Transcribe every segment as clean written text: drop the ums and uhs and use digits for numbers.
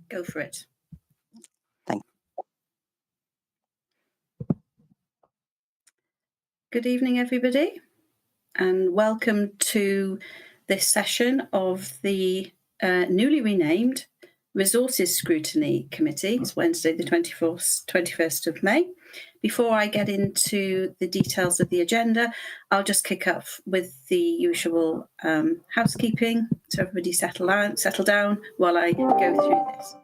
Go for it. Thank you. Good evening, everybody, and welcome to this session of the newly renamed Resources Scrutiny Committee. It's Wednesday, the 21st of May. Before I get into the details of the agenda, I'll just kick off with the usual housekeeping, so everybody settle down while I go through this.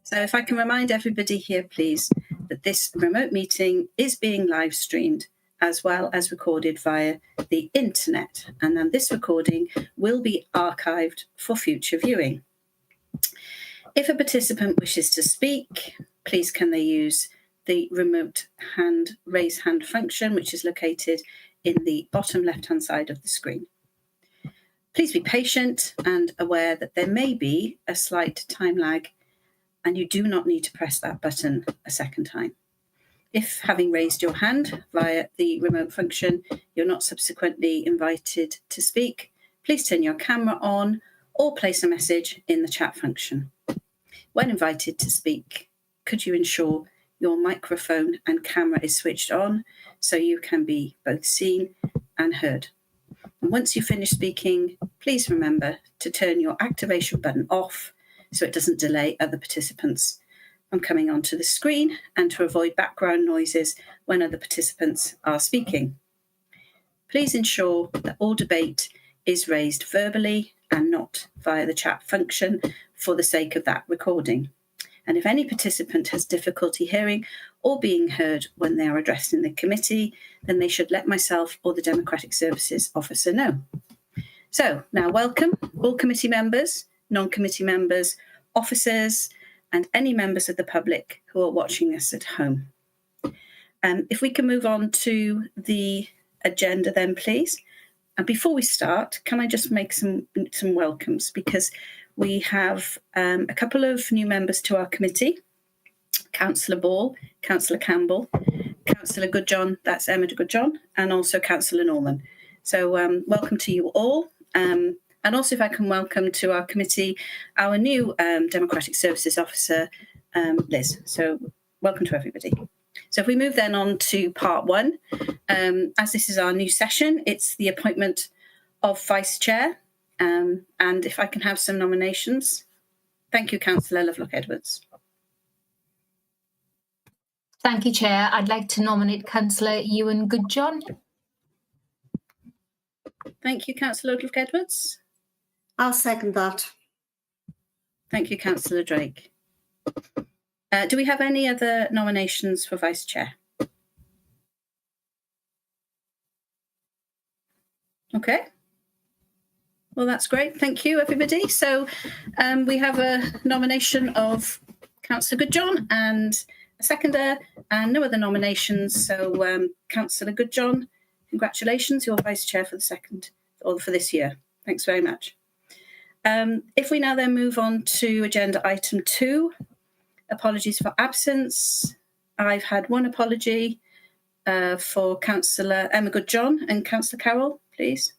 So if I can remind everybody here, please, that this remote meeting is being live streamed as well as recorded via the internet. And then this recording will be archived for future viewing. If a participant wishes to speak, please can they use the remote raise hand function, which is located in the bottom left-hand side of the screen. Please be patient and aware that there may be a slight time lag, and you do not need to press that button a second time. If, having raised your hand via the remote function, you're not subsequently invited to speak, please turn your camera on or place a message in the chat function. When invited to speak, could you ensure your microphone and camera is switched on so you can be both seen and heard? And once you finish speaking, please remember to turn your activation button off so it doesn't delay other participants from coming onto the screen and to avoid background noises when other participants are speaking. Please ensure that all debate is raised verbally and not via the chat function for the sake of that recording. And if any participant has difficulty hearing or being heard when they are addressing the committee, then they should let myself or the Democratic Services Officer know. So now welcome all committee members, non-committee members, officers, and any members of the public who are watching us at home. If we can move on to the agenda then, please. And before we start, can I just make some welcomes, because we have a couple of new members to our committee: Councillor Ball, Councillor Campbell, Councillor Goodjohn, that's Emma Goodjohn, and also Councillor Norman. So welcome to you all. And also, if I can welcome to our committee our new Democratic Services Officer, Liz. So welcome to everybody. So if we move then on to part one, as this is our new session, it's the appointment of Vice Chair. And if I can have some nominations. Thank you, Councillor Lovelock-Edwards. Thank you, Chair. I'd like to nominate Councillor Ewan Goodjohn. Thank you, Councillor Lovelock-Edwards. I'll second that. Thank you, Councillor Drake. Do we have any other nominations for Vice Chair? Okay. Well, that's great. Thank you, everybody. So we have a nomination of Councillor Goodjohn and a seconder, and no other nominations. So Councillor Goodjohn, congratulations, you're Vice Chair for the second, or for this year. Thanks very much. If we now then move on to agenda item 2, apologies for absence. I've had one apology for Councillor Emma Goodjohn and Councillor Carroll, please.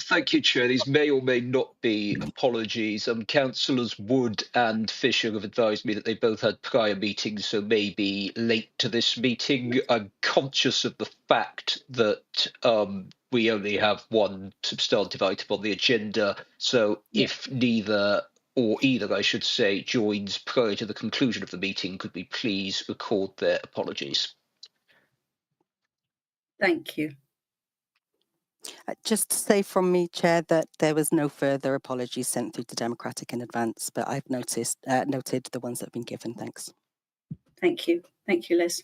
Thank you, Chair. These may or may not be apologies. Councillors Wood and Fisher have advised me that they both had prior meetings, so may be late to this meeting. I'm conscious of the fact that we only have one substantive item on the agenda, so if neither, or either, I should say, joins prior to the conclusion of the meeting, could we please record their apologies? Thank you. Just to say from me, Chair, that there was no further apologies sent through to Democratic in advance, but I've noted the ones that have been given. Thanks. Thank you. Thank you, Liz.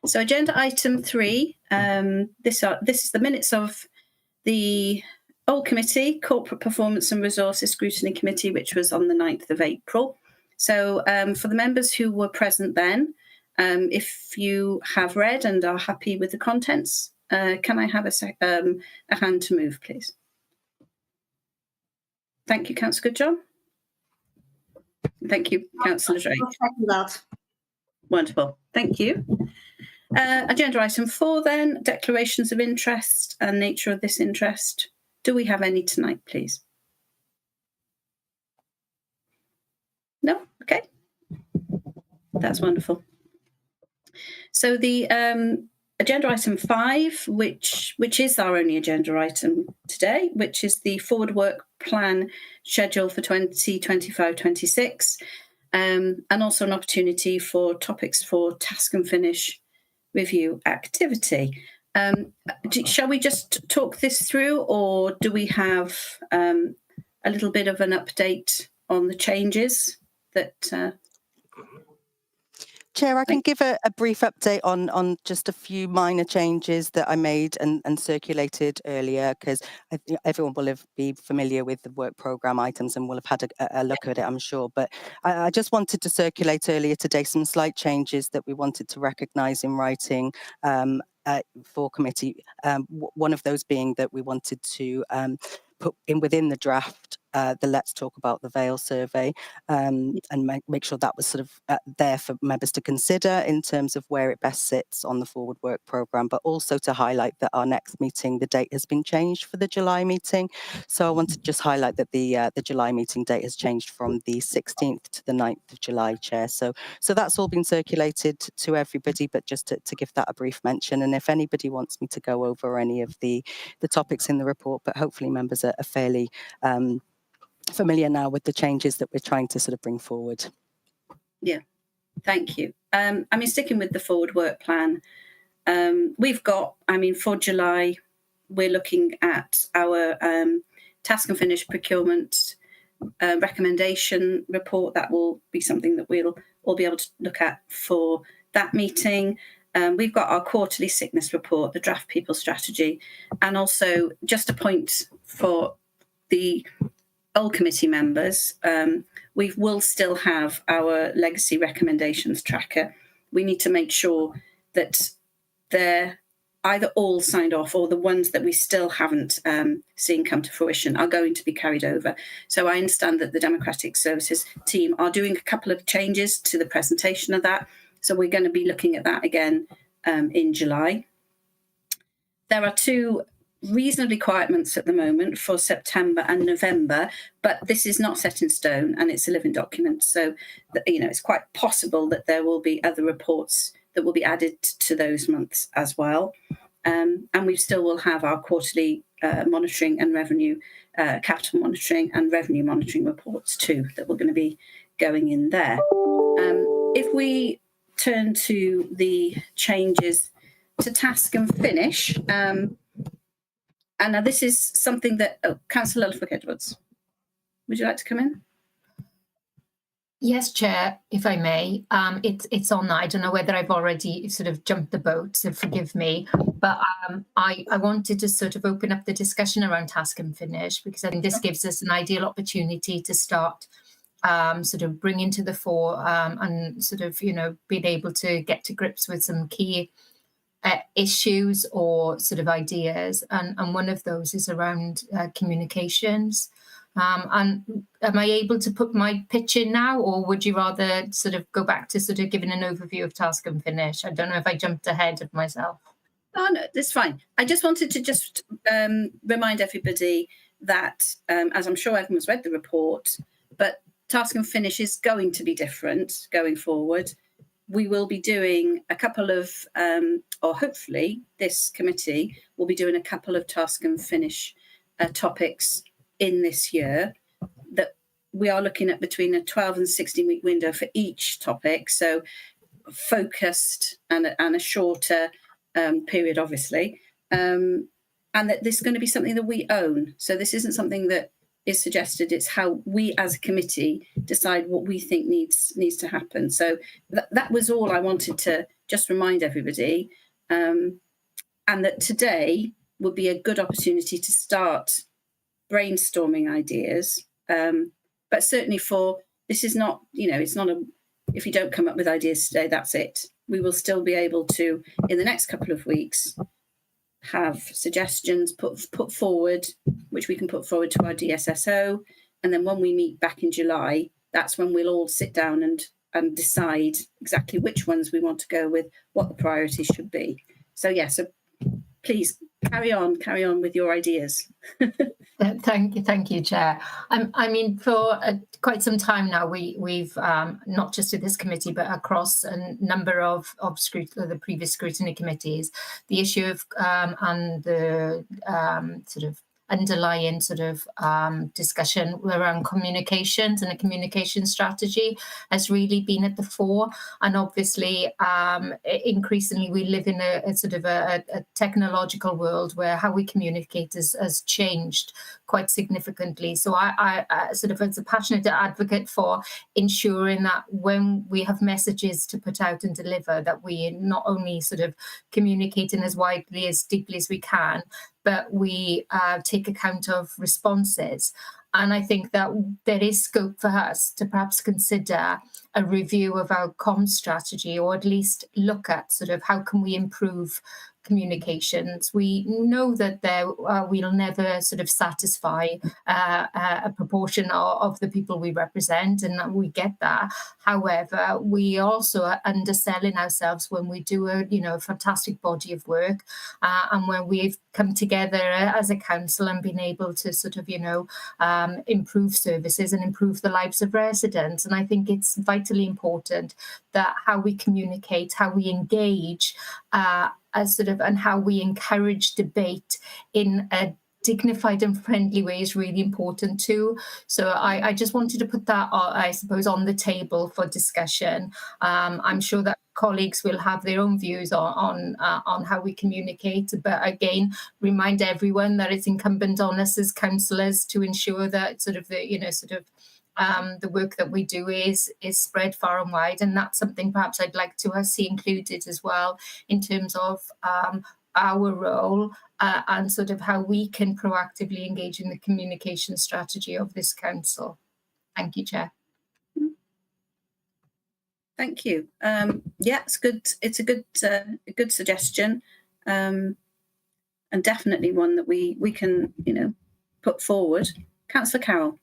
So agenda item 3, this is the minutes of the old committee, Corporate Performance and Resources Scrutiny Committee, which was on the 9th of April. So for the members who were present then, if you have read and are happy with the contents, can I have a hand to move, please? Thank you, Councillor Goodjohn. Thank you, Councillor Drake. I'll second that. Wonderful. Thank you. Agenda item 4 then, declarations of interest and nature of this interest. Do we have any tonight, please? Okay, that's wonderful. So the agenda item 5, which is our only agenda item today, which is the forward work plan schedule for 2025-26, and also an opportunity for topics for task and finish review activity. Shall we just talk this through, or do we have a little bit of an update on the changes that... Chair, I can give a brief update on just a few minor changes that I made and circulated earlier, because everyone will be familiar with the work programme items and will have had a look at it, I'm sure. But I just wanted to circulate earlier today some slight changes that we wanted to recognise in writing for committee. One of those being that we wanted to put in within the draft the Let's Talk About the Vale survey, and make sure that was sort of there for members to consider in terms of where it best sits on the forward work programme, but also to highlight that our next meeting, the date has been changed for the July meeting. So I want to just highlight that the July meeting date has changed from the 16th to the 9th of July, Chair. So that's all been circulated to everybody, but just to give that a brief mention. And if anybody wants me to go over any of the topics in the report, but hopefully members are fairly familiar now with the changes that we're trying to sort of bring forward. Yeah, thank you. I mean, sticking with the forward work plan, we've got, I mean, for July, we're looking at our task and finish procurement recommendation report. That will be something that we'll all be able to look at for that meeting. We've got our quarterly sickness report, the draft people strategy, and also just a point for the old committee members, we will still have our legacy recommendations tracker. We need to make sure that they're either all signed off or the ones that we still haven't seen come to fruition are going to be carried over. So I understand that the Democratic Services team are doing a couple of changes to the presentation of that. So we're going to be looking at that again in July. There are 2 reasonably quiet months at the moment for September and November, but this is not set in stone and it's a living document. So, it's quite possible that there will be other reports that will be added to those months as well. And we still will have our quarterly monitoring and revenue, capital monitoring and revenue monitoring reports too, that we're going to be going in there. If we turn to the changes to task and finish, and now this is something that Councillor Lutherwick-Edwards, would you like to come in? Yes, Chair, if I may. It's on that. I don't know whether I've already sort of jumped the boat, so forgive me. But I wanted to sort of open up the discussion around task and finish, because I think this gives us an ideal opportunity to start sort of bringing to the fore and sort of, being able to get to grips with some key issues or sort of ideas, and one of those is around communications. And am I able to put my pitch in now, or would you rather sort of go back to sort of giving an overview of task and finish? I don't know if I jumped ahead of myself. Oh, no, that's fine. I just wanted to remind everybody that, as I'm sure everyone's read the report, but task and finish is going to be different going forward. We will be doing a couple of, or hopefully this committee will be doing a couple of task and finish topics in this year that we are looking at between a 12 and 16-week window for each topic. So focused and a shorter period, obviously. And that this is going to be something that we own. So this isn't something that is suggested, it's how we as a committee decide what we think needs to happen. So that was all I wanted to just remind everybody, and that today would be a good opportunity to start brainstorming ideas, but certainly this is not, it's not if you don't come up with ideas today, that's it. We will still be able to, in the next couple of weeks, have suggestions put forward, which we can put forward to our DSSO. And then when we meet back in July, that's when we'll all sit down and decide exactly which ones we want to go with, what the priorities should be. So, so please carry on with your ideas. Thank you, Chair. I mean, for quite some time now, we've not just at this committee, but across a number of the previous scrutiny committees, the issue of and the sort of underlying sort of discussion around communications and a communication strategy has really been at the fore. And obviously, increasingly, we live in a sort of a technological world where how we communicate has changed quite significantly. So I sort of, as a passionate advocate for ensuring that when we have messages to put out and deliver, that we not only sort of communicating as widely, as deeply as we can, but we take account of responses. And I think that there is scope for us to perhaps consider a review of our comms strategy, or at least look at sort of how can we improve communications. We know that we'll never sort of satisfy a proportion of the people we represent, and we get that. However, we also are underselling ourselves when we do a fantastic body of work, and when we've come together as a council and been able to sort of improve services and improve the lives of residents. And I think it's vitally important that how we communicate, how we engage, and how we encourage debate in a dignified and friendly way is really important too. So I just wanted to put that, I suppose, on the table for discussion. I'm sure that colleagues will have their own views on how we communicate, but again, remind everyone that it's incumbent on us as councillors to ensure that sort of the work that we do is spread far and wide, and that's something perhaps I'd like to see included as well in terms of our role and sort of how we can proactively engage in the communication strategy of this council. Thank you, Chair. Thank you. Yeah, it's good. It's a good suggestion, and definitely one that we can put forward. Councillor Carroll.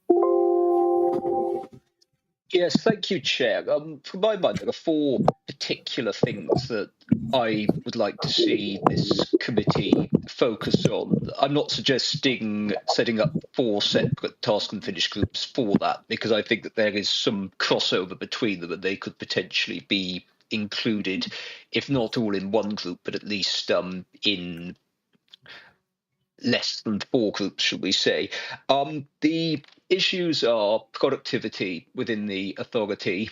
Yes, thank you, Chair. For my mind, there are four particular things that I would like to see this committee focus on. I'm not suggesting setting up 4 separate task and finish groups for that, because I think that there is some crossover between them and they could potentially be included, if not all in one group, but at least in less than 4 groups, should we say. The issues are productivity within the authority,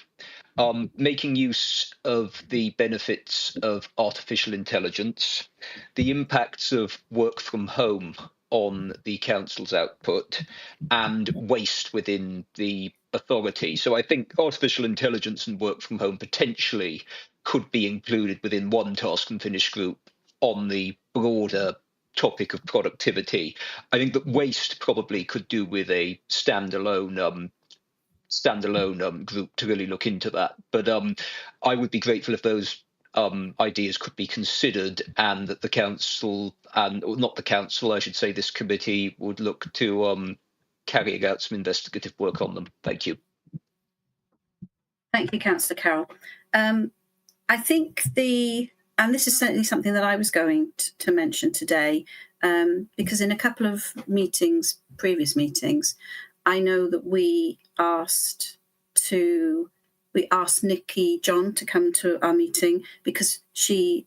making use of the benefits of artificial intelligence, the impacts of work from home on the council's output, and waste within the authority. So I think artificial intelligence and work from home potentially could be included within one task and finish group on the broader topic of productivity. I think that waste probably could do with a standalone group to really look into that. But I would be grateful if those ideas could be considered, and that the council, or not the council, I should say, this committee would look to carrying out some investigative work on them. Thank you. Thank you, Councillor Carroll. I think and this is certainly something that I was going to mention today, because in a couple of previous meetings, I know that we asked Nikki John to come to our meeting, because we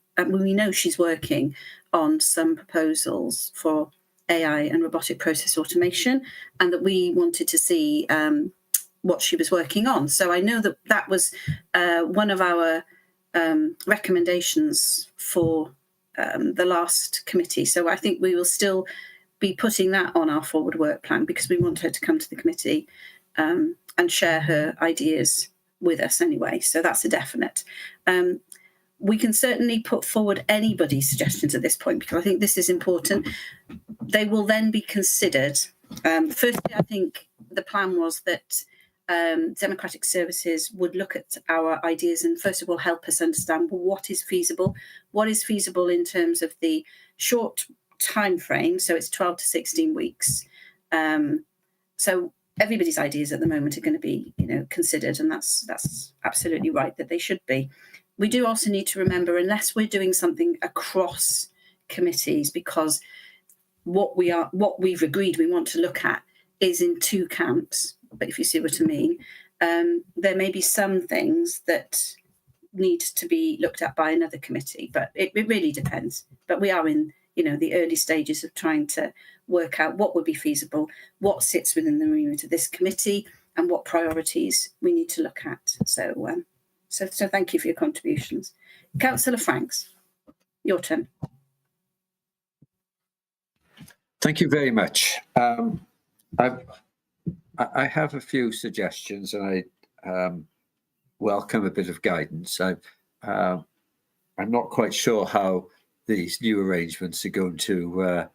know she's working on some proposals for AI and robotic process automation, and that we wanted to see what she was working on. So I know that was one of our recommendations for the last committee. So I think we will still be putting that on our forward work plan, because we want her to come to the committee and share her ideas with us anyway. So that's a definite. We can certainly put forward anybody's suggestions at this point, because I think this is important. They will then be considered. Firstly, I think the plan was that Democratic Services would look at our ideas and first of all help us understand what is feasible in terms of the short time frame. So it's 12 to 16 weeks. So everybody's ideas at the moment are going to be considered, and that's absolutely right that they should be. We do also need to remember, unless we're doing something across committees, because what we've agreed we want to look at is in two camps. But if you see what I mean, there may be some things that need to be looked at by another committee, but it really depends. But we are in, the early stages of trying to work out what would be feasible, what sits within the remit of this committee, and what priorities we need to look at. So thank you for your contributions. Councillor Franks, your turn. Thank you very much. I have a few suggestions, and I welcome a bit of guidance. I'm not quite sure how these new arrangements are going to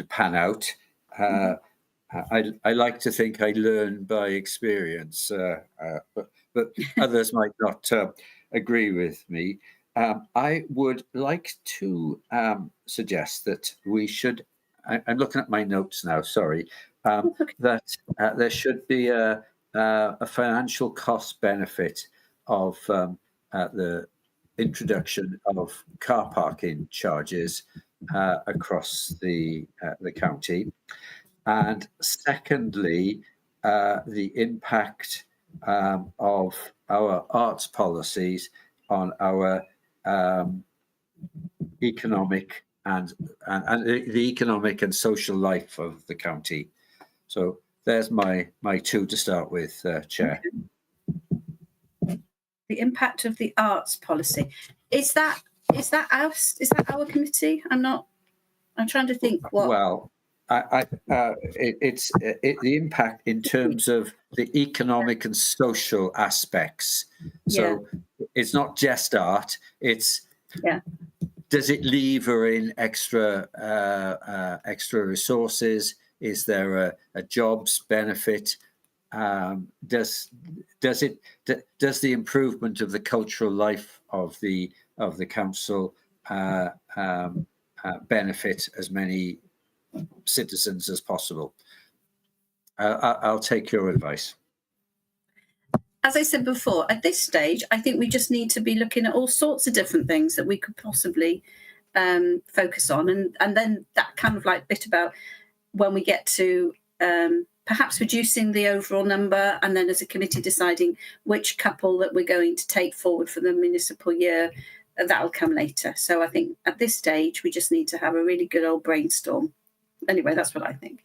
pan out. I like to think I learn by experience, but others might not agree with me. I would like to suggest that we should. I'm looking at my notes now. Sorry, that there should be a financial cost benefit of the introduction of car parking charges across the county, and secondly, the impact of our arts policies on our economic and the economic and social life of the county. So there's my two to start with, Chair. The impact of the arts policy. Is that our committee? I'm trying to think what. Well, it's the impact in terms of the economic and social aspects. So it's not just art. It's does it lever in extra resources? Is there a jobs benefit? Does the improvement of the cultural life of the council benefit as many citizens as possible? I'll take your advice. As I said before, at this stage, I think we just need to be looking at all sorts of different things that we could possibly focus on, and then that kind of like bit about when we get to perhaps reducing the overall number, and then as a committee deciding which couple that we're going to take forward for the municipal year, that'll come later. So I think at this stage, we just need to have a really good old brainstorm. Anyway, that's what I think.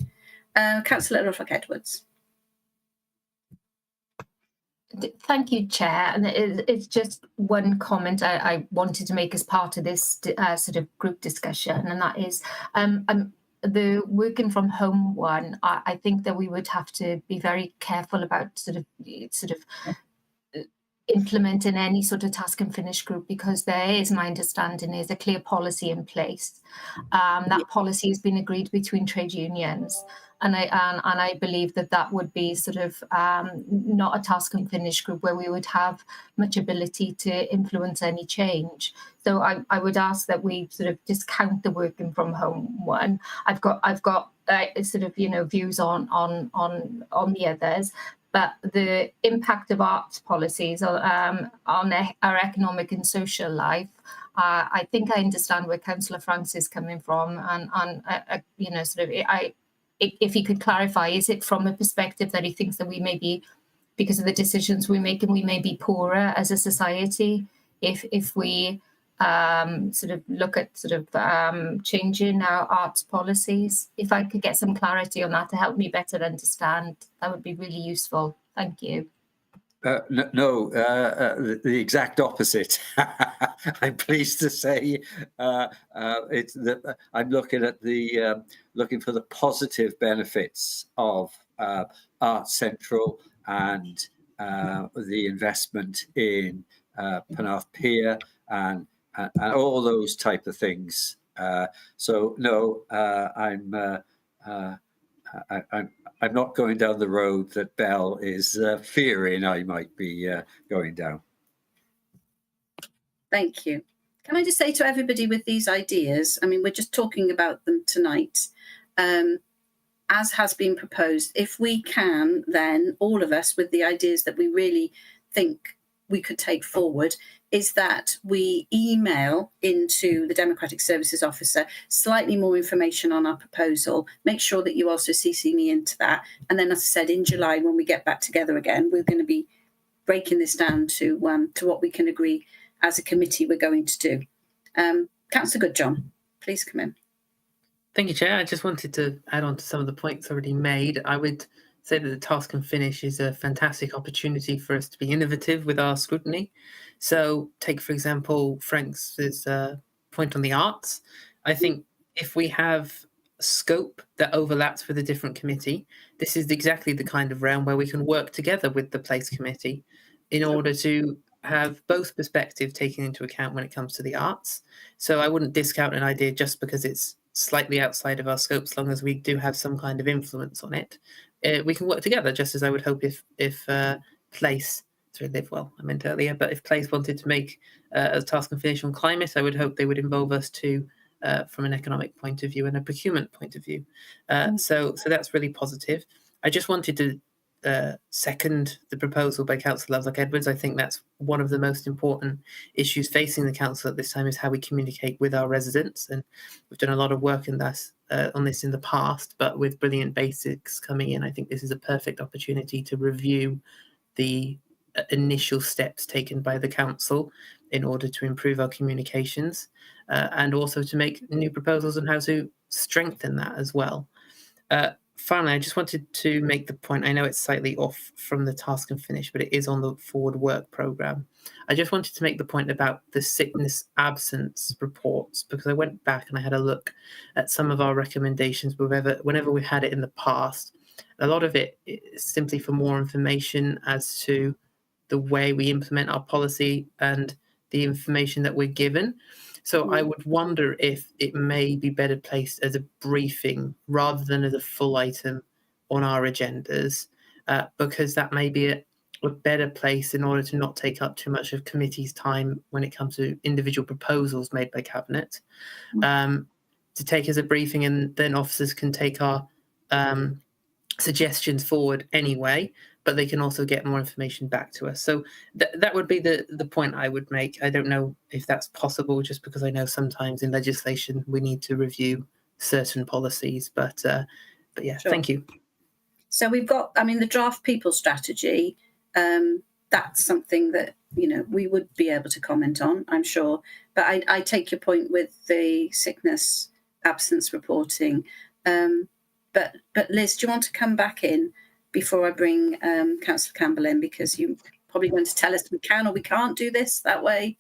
Councillor Norfolk-Edwards. Thank you, Chair. And it's just one comment I wanted to make as part of this sort of group discussion, and that is the working from home one. I think that we would have to be very careful about sort of implementing any sort of task and finish group, because there is, my understanding is, a clear policy in place. That policy has been agreed between trade unions. And I believe that would be sort of not a task and finish group where we would have much ability to influence any change. So I would ask that we sort of discount the working from home one. I've got sort of views on the others, but the impact of arts policies on our economic and social life. I think I understand where Councillor Franks is coming from, and sort of if he could clarify, is it from a perspective that he thinks that we may be, because of the decisions we're making, we may be poorer as a society if we sort of look at sort of changing our arts policies? If I could get some clarity on that to help me better understand, that would be really useful. Thank you. No, the exact opposite. I'm pleased to say it's that I'm looking at looking for the positive benefits of Art Central and the investment in Penarth Pier and all those type of things. So no, I'm not going down the road that Bell is fearing I might be going down. Thank you. Can I just say to everybody with these ideas, I mean, we're just talking about them tonight, as has been proposed. If we can, then all of us with the ideas that we really think we could take forward, is that we email into the Democratic Services Officer slightly more information on our proposal. Make sure that you also CC me into that. And then, as I said, in July, when we get back together again, we're going to be breaking this down to what we can agree as a committee we're going to do. Councillor Goodjohn, please come in. Thank you, Chair. I just wanted to add on to some of the points already made. I would say that the task and finish is a fantastic opportunity for us to be innovative with our scrutiny. So take, for example, Frank's point on the arts. I think if we have scope that overlaps with a different committee, this is exactly the kind of realm where we can work together with the Place Committee in order to have both perspectives taken into account when it comes to the arts. So I wouldn't discount an idea just because it's slightly outside of our scope, as long as we do have some kind of influence on it. We can work together, just as I would hope if Place, sorry, Live Well, I meant earlier, but if Place wanted to make a task and finish on climate, I would hope they would involve us too, from an economic point of view and a procurement point of view. So that's really positive. I just wanted to second the proposal by Councillor Lovelock-Edwards. I think that's one of the most important issues facing the council at this time, is how we communicate with our residents. And we've done a lot of work on this in the past, but with Brilliant Basics coming in, I think this is a perfect opportunity to review the initial steps taken by the council in order to improve our communications, and also to make new proposals on how to strengthen that as well. Finally, I just wanted to make the point, I know it's slightly off from the task and finish, but it is on the forward work programme. I just wanted to make the point about the sickness absence reports, because I went back and I had a look at some of our recommendations whenever we've had it in the past. A lot of it is simply for more information as to the way we implement our policy and the information that we're given. So I would wonder if it may be better placed as a briefing rather than as a full item on our agendas, because that may be a better place in order to not take up too much of committee's time when it comes to individual proposals made by Cabinet, to take as a briefing, and then officers can take our suggestions forward anyway, but they can also get more information back to us. So that would be the point I would make. I don't know if that's possible, just because I know sometimes in legislation we need to review certain policies, but yeah, sure. Thank you. So we've got, the draft people strategy, that's something that, we would be able to comment on, I'm sure. But I take your point with the sickness absence reporting. But Liz, do you want to come back in before I bring Councillor Campbell in, because you're probably going to tell us we can or we can't do this that way?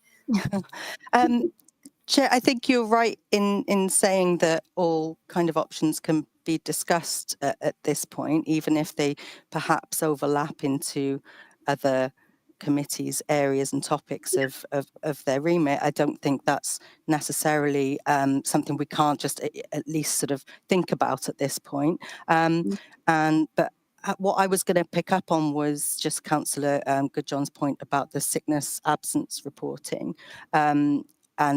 Chair, I think you're right in saying that all kind of options can be discussed at this point, even if they perhaps overlap into other committees' areas and topics of their remit. I don't think that's necessarily something we can't just at least sort of think about at this point. But what I was going to pick up on was just Councillor Goodjohn's point about the sickness absence reporting. And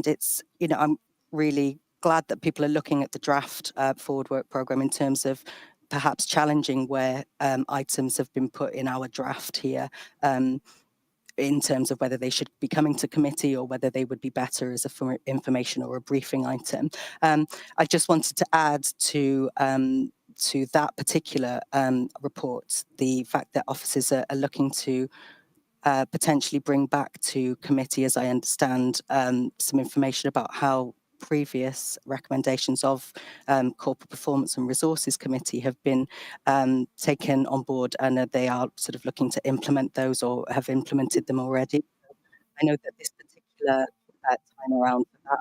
it's, I'm really glad that people are looking at the draft forward work programme in terms of perhaps challenging where items have been put in our draft here, in terms of whether they should be coming to committee or whether they would be better as a information or a briefing item. I just wanted to add to that particular report the fact that officers are looking to potentially bring back to committee, as I understand, some information about how previous recommendations of Corporate Performance and Resources Committee have been taken on board, and they are sort of looking to implement those or have implemented them already. I know that this particular time around for that,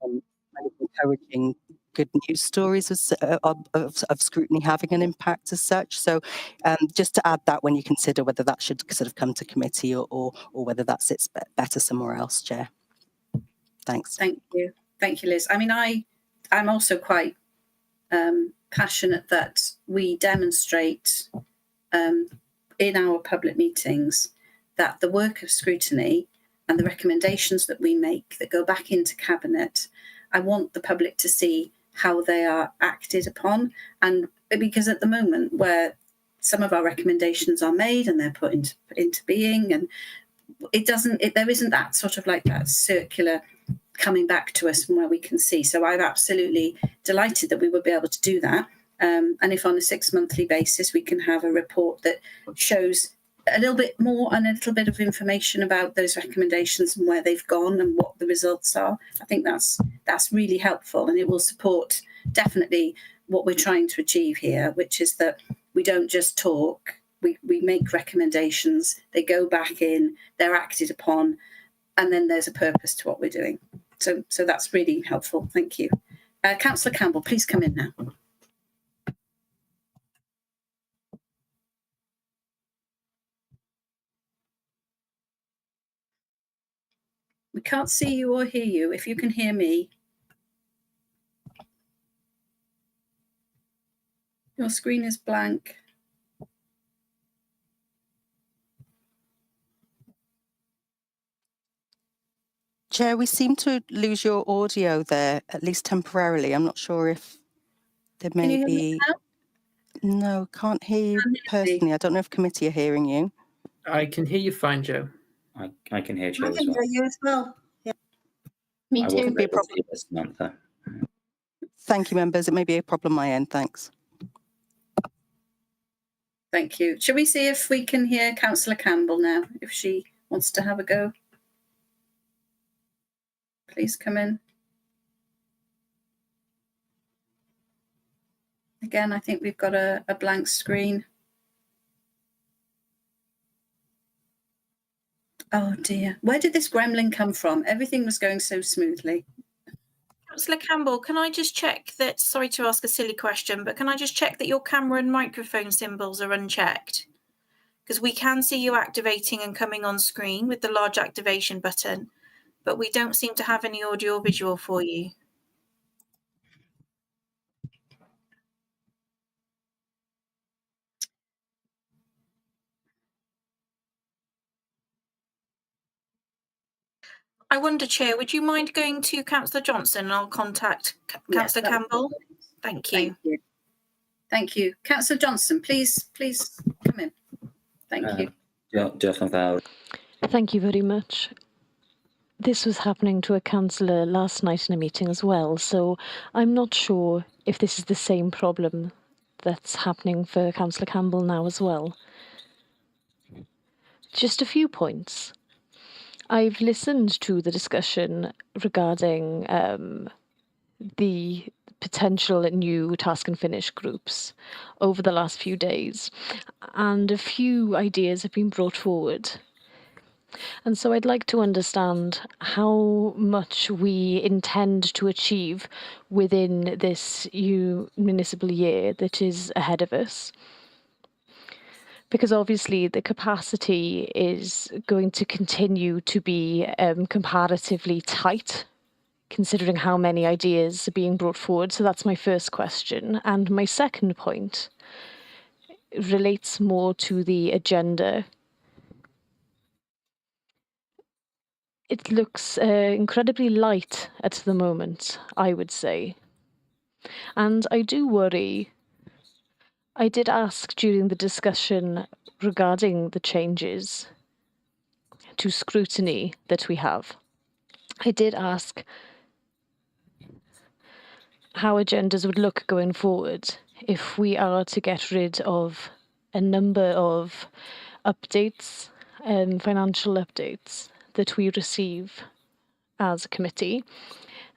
kind of encouraging good news stories of scrutiny having an impact as such. So just to add that when you consider whether that should sort of come to committee or whether that sits better somewhere else, Chair. Thanks. Thank you, Liz. I'm also quite passionate that we demonstrate in our public meetings that the work of scrutiny and the recommendations that we make that go back into Cabinet, I want the public to see how they are acted upon. And because at the moment where some of our recommendations are made and they're put into being, and there isn't that sort of like that circular coming back to us from where we can see. So I'm absolutely delighted that we will be able to do that. And if on a 6-monthly basis we can have a report that shows a little bit more and a little bit of information about those recommendations and where they've gone and what the results are, I think that's really helpful, and it will support definitely what we're trying to achieve here, which is that we don't just talk, we make recommendations, they go back in, they're acted upon, and then there's a purpose to what we're doing. So that's really helpful. Thank you. Councillor Campbell, please come in now. We can't see you or hear you. If you can hear me. Your screen is blank. Chair, we seem to lose your audio there, at least temporarily. I'm not sure if there may Can you hear be... me now? No, can't hear you personally. I don't know if committee are hearing you. I can hear you fine, Joe. I can hear Joe I as can well. hear you as well. Yeah. Me I too. wasn't Be a able to hear this Samantha. Thank you, members. It may be a problem on my end. Thanks. Thank you. Shall we see if we can hear Councillor Campbell now, if she wants to have a go? Please come in. Again, I think we've got a blank screen. Oh dear. Where did this gremlin come from? Everything was going so smoothly. Councillor Campbell, can I just check that, sorry to ask a silly question, but can I just check that your camera and microphone symbols are unchecked? Because we can see you activating and coming on screen with the large activation button, but we don't seem to have any audio or visual for you. I wonder, Chair, would you mind going to Councillor Johnson and I'll contact Councillor Campbell? Thank you. Thank you. Thank you. Councillor Johnson, please come in. Thank you. Thank you very much. This was happening to a councillor last night in a meeting as well, so I'm not sure if this is the same problem that's happening for Councillor Campbell now as well. Just a few points. I've listened to the discussion regarding the potential new task and finish groups over the last few days, and a few ideas have been brought forward. And so I'd like to understand how much we intend to achieve within this municipal year that is ahead of us. Because obviously the capacity is going to continue to be comparatively tight, considering how many ideas are being brought forward. So that's my first question. And my second point relates more to the agenda. It looks incredibly light at the moment, I would say. And I do worry. I did ask during the discussion regarding the changes to scrutiny that we have. I did ask how agendas would look going forward if we are to get rid of a number of updates, financial updates that we receive as a committee.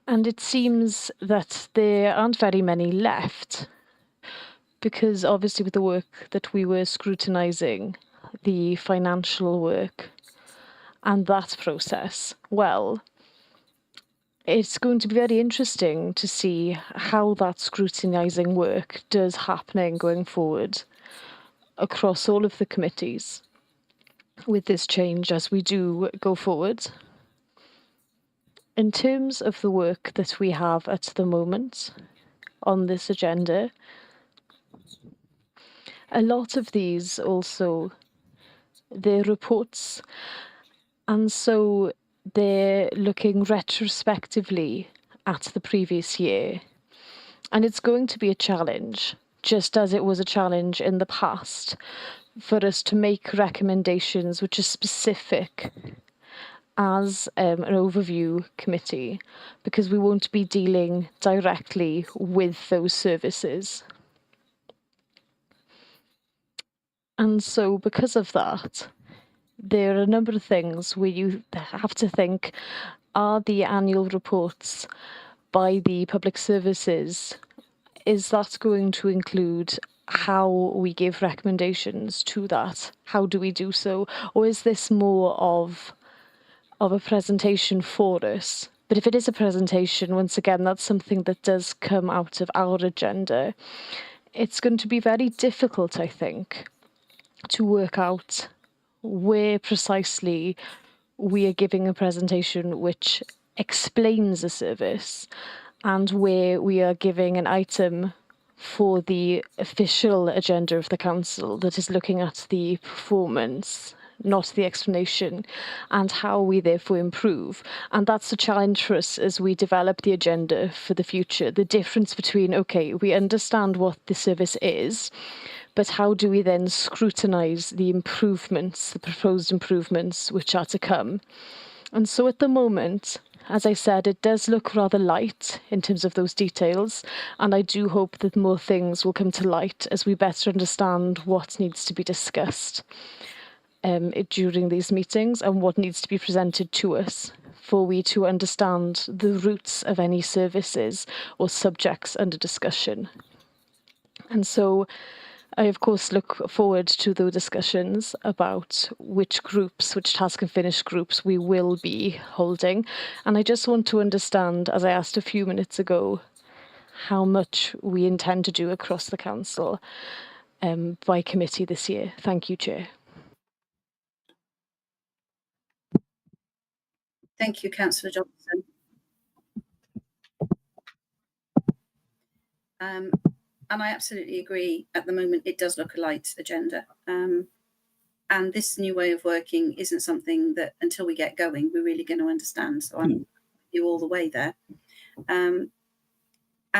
And it seems that there aren't very many left, because obviously with the work that we were scrutinising, the financial work and that process, well, it's going to be very interesting to see how that scrutinising work does happening going forward across all of the committees with this change as we do go forward. In terms of the work that we have at the moment on this agenda, a lot of these also, they're reports, and so they're looking retrospectively at the previous year. And it's going to be a challenge, just as it was a challenge in the past, for us to make recommendations which are specific as an overview committee, because we won't be dealing directly with those services. And so because of that, there are a number of things where you have to think, are the annual reports by the public services, is that going to include how we give recommendations to that? How do we do so? Or is this more of a presentation for us? But if it is a presentation, once again, that's something that does come out of our agenda. It's going to be very difficult, I think, to work out where precisely we are giving a presentation which explains a service and where we are giving an item for the official agenda of the council that is looking at the performance, not the explanation, and how we therefore improve. And that's a challenge for us as we develop the agenda for the future. The difference between, okay, we understand what the service is, but how do we then scrutinise the improvements, the proposed improvements which are to come? And so at the moment, as I said, it does look rather light in terms of those details, and I do hope that more things will come to light as we better understand what needs to be discussed during these meetings and what needs to be presented to us for we to understand the roots of any services or subjects under discussion. And so I, of course, look forward to the discussions about which groups, which task and finish groups we will be holding. And I just want to understand, as I asked a few minutes ago, how much we intend to do across the council by committee this year. Thank you, Chair. Thank you, Councillor Johnson. And I absolutely agree. At the moment, it does look a light agenda. And this new way of working isn't something that, until we get going, we're really going to understand. So I'm with you all the way there. And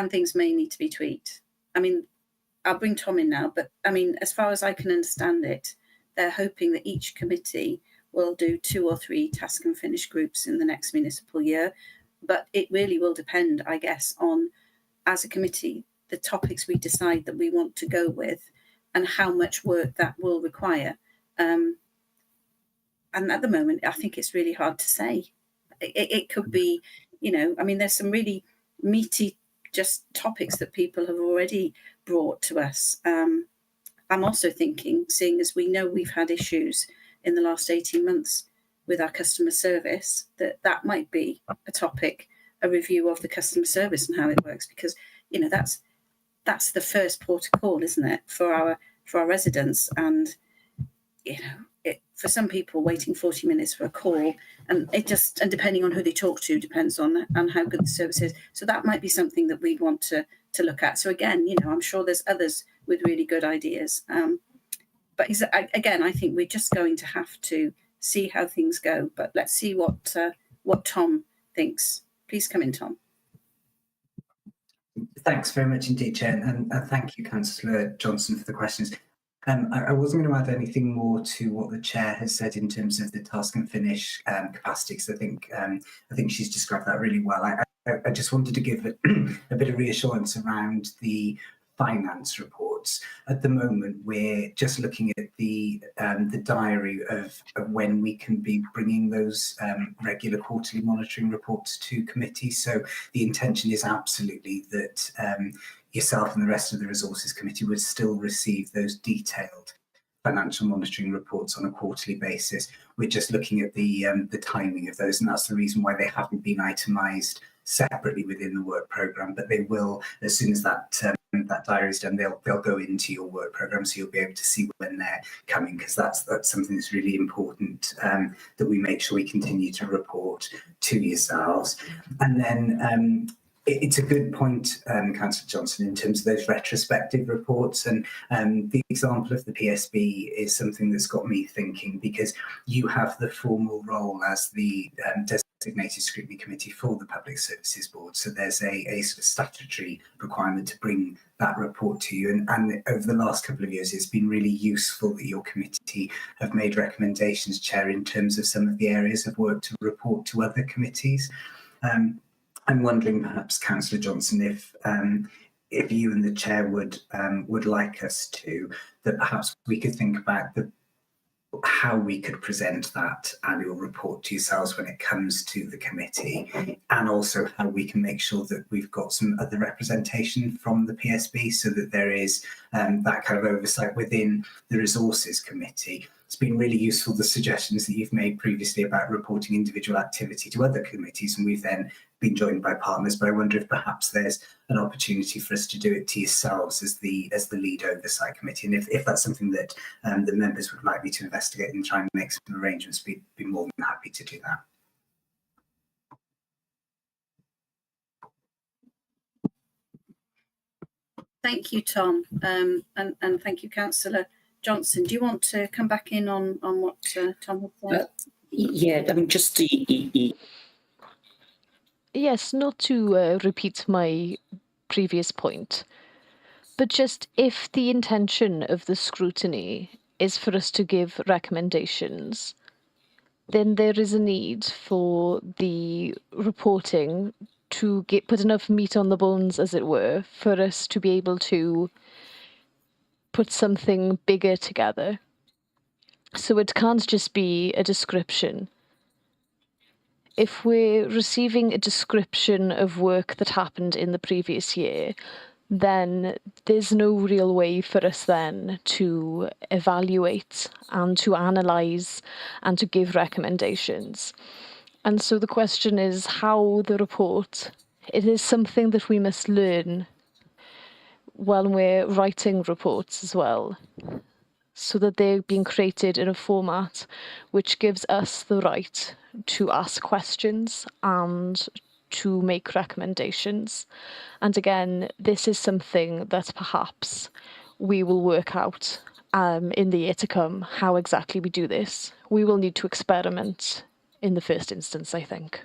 things may need to be tweaked. I mean, I'll bring Tom in now, but I mean, as far as I can understand it, they're hoping that each committee will do 2 or 3 task and finish groups in the next municipal year. But it really will depend, I guess, on, as a committee, the topics we decide that we want to go with and how much work that will require. And at the moment, I think it's really hard to say. It could be, you know, I mean, there's some really meaty just topics that people have already brought to us. I'm also thinking, seeing as we know we've had issues in the last 18 months with our customer service, that might be a topic, a review of the customer service and how it works, because, you know, that's the first port of call, isn't it, for our residents. And, you know, for some people, waiting 40 minutes for a call, and depending on who they talk to, depends on how good the service is. So that might be something that we'd want to look at. So again, you know, I'm sure there's others with really good ideas. But again, I think we're just going to have to see how things go. But let's see what Tom thinks. Please come in, Tom. Thanks very much indeed, Chair, and thank you, Councillor Johnson, for the questions. I wasn't going to add anything more to what the Chair has said in terms of the task and finish capacity, because I think she's described that really well. I just wanted to give a bit of reassurance around the finance reports. At the moment, we're just looking at the diary of when we can be bringing those regular quarterly monitoring reports to committee. So the intention is absolutely that yourself and the rest of the Resources Committee would still receive those detailed financial monitoring reports on a quarterly basis. We're just looking at the timing of those, and that's the reason why they haven't been itemised separately within the work programme, but they will, as soon as that diary is done, they'll go into your work programme, so you'll be able to see when they're coming, because that's something that's really important, that we make sure we continue to report to yourselves. And then it's a good point, Councillor Johnson, in terms of those retrospective reports, and the example of the PSB is something that's got me thinking, because you have the formal role as the designated designated scrutiny committee for the Public Services Board. So there's a sort of statutory requirement to bring that report to you. And over the last couple of years, it's been really useful that your committee have made recommendations, Chair, in terms of some of the areas of work to report to other committees. I'm wondering, perhaps, Councillor Johnson, if you and the Chair would like us to, that perhaps we could think about how we could present that annual report to yourselves when it comes to the committee, and also how we can make sure that we've got some other representation from the PSB so that there is that kind of oversight within the Resources Committee. It's been really useful, the suggestions that you've made previously about reporting individual activity to other committees, and we've then been joined by partners, but I wonder if perhaps there's an opportunity for us to do it to yourselves as the lead oversight committee, and if that's something that the members would like me to investigate and try and make some arrangements, we'd be more than happy to do that. Thank you, Tom, and thank you, Councillor Johnson. Do you want to come back in on what Tom had said? Yeah, I mean, just to... Yes, not to repeat my previous point, but just if the intention of the scrutiny is for us to give recommendations, then there is a need for the reporting to put enough meat on the bones, as it were, for us to be able to put something bigger together. So it can't just be a description. If we're receiving a description of work that happened in the previous year, then there's no real way for us then to evaluate and to analyse and to give recommendations. And so the question is how the report, it is something that we must learn when we're writing reports as well, so that they're being created in a format which gives us the right to ask questions and to make recommendations. And again, this is something that perhaps we will work out in the year to come, how exactly we do this. We will need to experiment in the first instance, I think.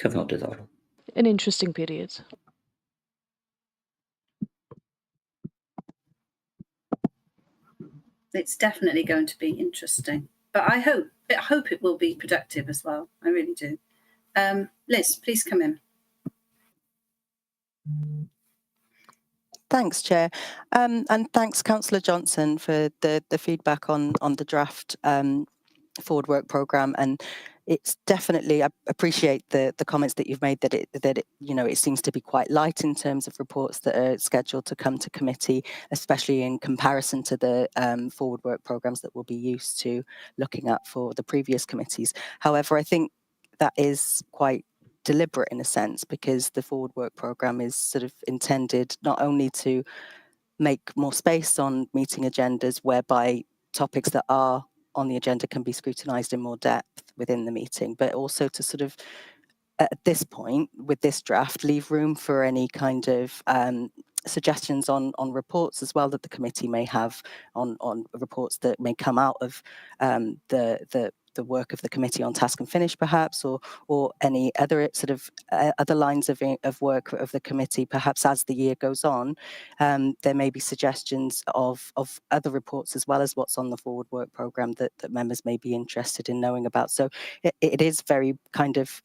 An interesting period. It's definitely going to be interesting, but I hope it will be productive as well. I really do. Liz, please come in. Thanks, Chair. And thanks, Councillor Johnson, for the feedback on the draft forward work programme. And it's definitely, I appreciate the comments that you've made that it you know, it seems to be quite light in terms of reports that are scheduled to come to committee, especially in comparison to the forward work programmes that we'll be used to looking at for the previous committees. However, I think that is quite deliberate in a sense, because the forward work programme is sort of intended not only to make more space on meeting agendas whereby topics that are on the agenda can be scrutinised in more depth within the meeting, but also to sort of, at this point, with this draft, leave room for any kind of suggestions on reports as well that the committee may have on reports that may come out of the work of the committee on task and finish, perhaps, or any other sort of other lines of work of the committee. Perhaps as the year goes on, there may be suggestions of other reports as well as what's on the forward work programme that members may be interested in knowing about. So it is very kind of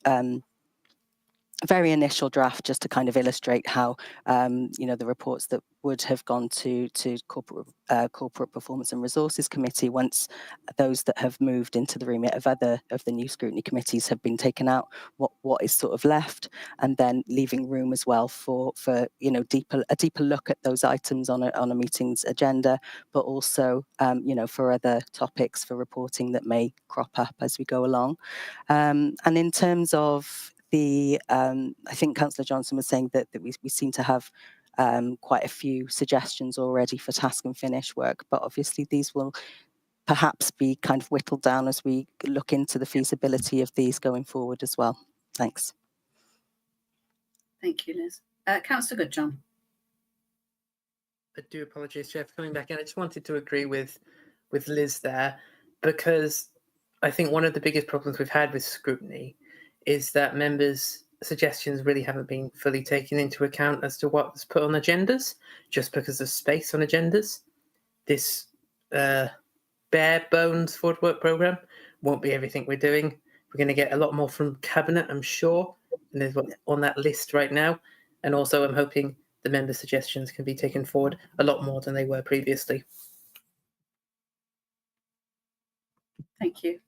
very initial draft, just to kind of illustrate how you know, the reports that would have gone to corporate performance and resources committee, once those that have moved into the remit of other of the new scrutiny committees have been taken out, what is sort of left, and then leaving room as well for you know, a deeper look at those items on a meeting's agenda, but also you know, for other topics for reporting that may crop up as we go along. And in terms of I think Councillor Johnson was saying that we seem to have quite a few suggestions already for task and finish work, but obviously these will perhaps be kind of whittled down as we look into the feasibility of these going forward as well. Thanks. Thank you, Liz. Councillor Goodjohn. I do apologise, Chair, for coming back in. I just wanted to agree with Liz there, because I think one of the biggest problems we've had with scrutiny is that members' suggestions really haven't been fully taken into account as to what's put on agendas, just because of space on agendas. This bare bones forward work programme won't be everything we're doing. We're going to get a lot more from Cabinet, I'm sure, and there's one on that list right now. And also I'm hoping the member suggestions can be taken forward a lot more than they were previously. Thank you.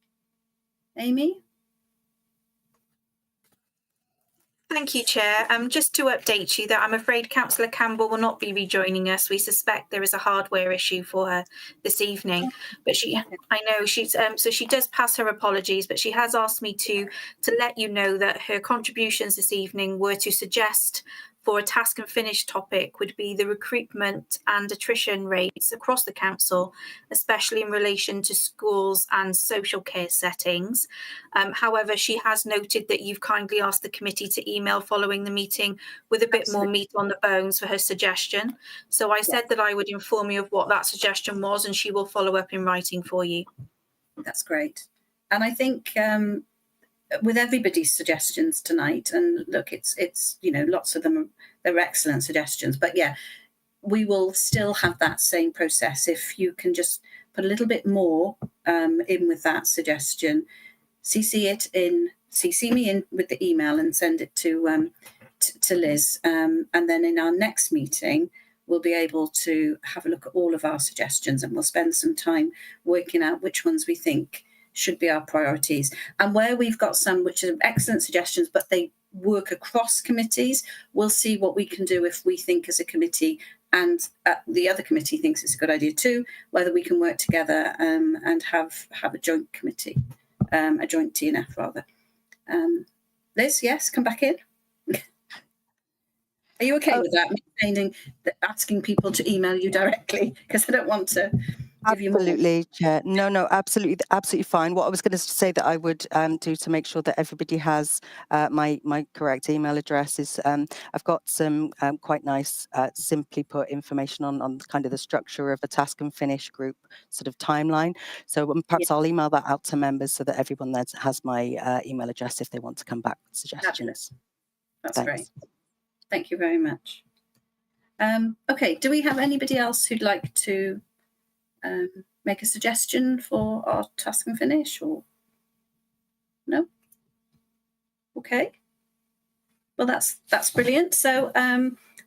Amy? Thank you, Chair. Just to update you that I'm afraid Councillor Campbell will not be rejoining us. We suspect there is a hardware issue for her this evening, but I know she's so she does pass her apologies, but she has asked me to let you know that her contributions this evening were to suggest for a task and finish topic would be the recruitment and attrition rates across the council, especially in relation to schools and social care settings. However, she has noted that you've kindly asked the committee to email following the meeting with a bit more meat on the bones for her suggestion. So I said that I would inform you of what that suggestion was, and she will follow up in writing for you. That's great. And I think with everybody's suggestions tonight, and look, it's lots of them they're excellent suggestions, but yeah, we will still have that same process. If you can just put a little bit more in with that suggestion, CC me in with the email and send it to Liz, and then in our next meeting we'll be able to have a look at all of our suggestions, and we'll spend some time working out which ones we think should be our priorities, and where we've got some which are excellent suggestions but they work across committees, we'll see what we can do if we think as a committee and the other committee thinks it's a good idea too, whether we can work together and have a joint committee, a joint TNF rather. Liz, yes, come back in. Are you okay with that? Maintaining asking people to email you directly, because I don't want to give you more. Absolutely, Chair. No, absolutely fine. What I was going to say that I would do to make sure that everybody has my correct email address is I've got some quite nice, simply put information on kind of the structure of a task and finish group sort of timeline. So perhaps I'll email that out to members so that everyone there has my email address if they want to come back with suggestions. Fabulous. That's great. Thank you very much. Okay, do we have anybody else who'd like to make a suggestion for our task and finish, or no? Okay. Well, that's brilliant. So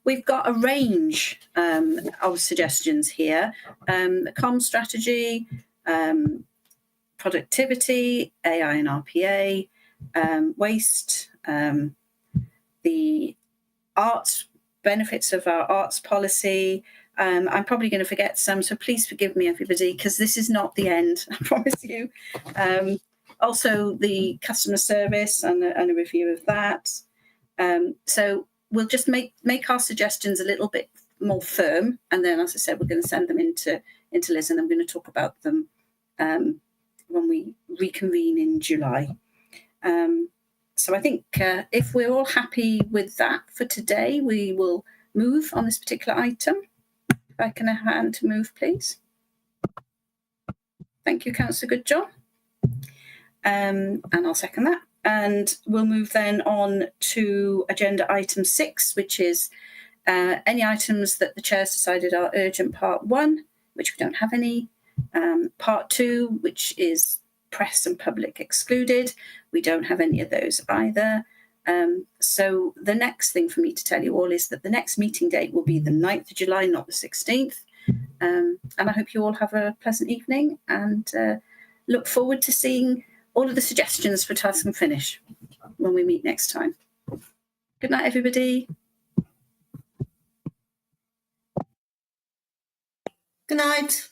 we've got a range of suggestions here: comm strategy, productivity, AI and RPA, waste, the arts benefits of our arts policy. I'm probably going to forget some, so please forgive me, everybody, because this is not the end, I promise you. Also, the customer service and a review of that. So we'll just make our suggestions a little bit more firm, and then, as I said, we're going to send them into Liz, and I'm going to talk about them when we reconvene in July. So I think if we're all happy with that for today, we will move on this particular item. If I can have a hand to move, please. Thank you, Councillor Goodjohn. And I'll second that. And we'll move then on to agenda item 6, which is any items that the Chair's decided are urgent part 1, which we don't have any. Part 2, which is press and public excluded. We don't have any of those either. So the next thing for me to tell you all is that the next meeting date will be the 9th of July, not the 16th. And I hope you all have a pleasant evening, and look forward to seeing all of the suggestions for task and finish when we meet next time. Good night, everybody. Good night.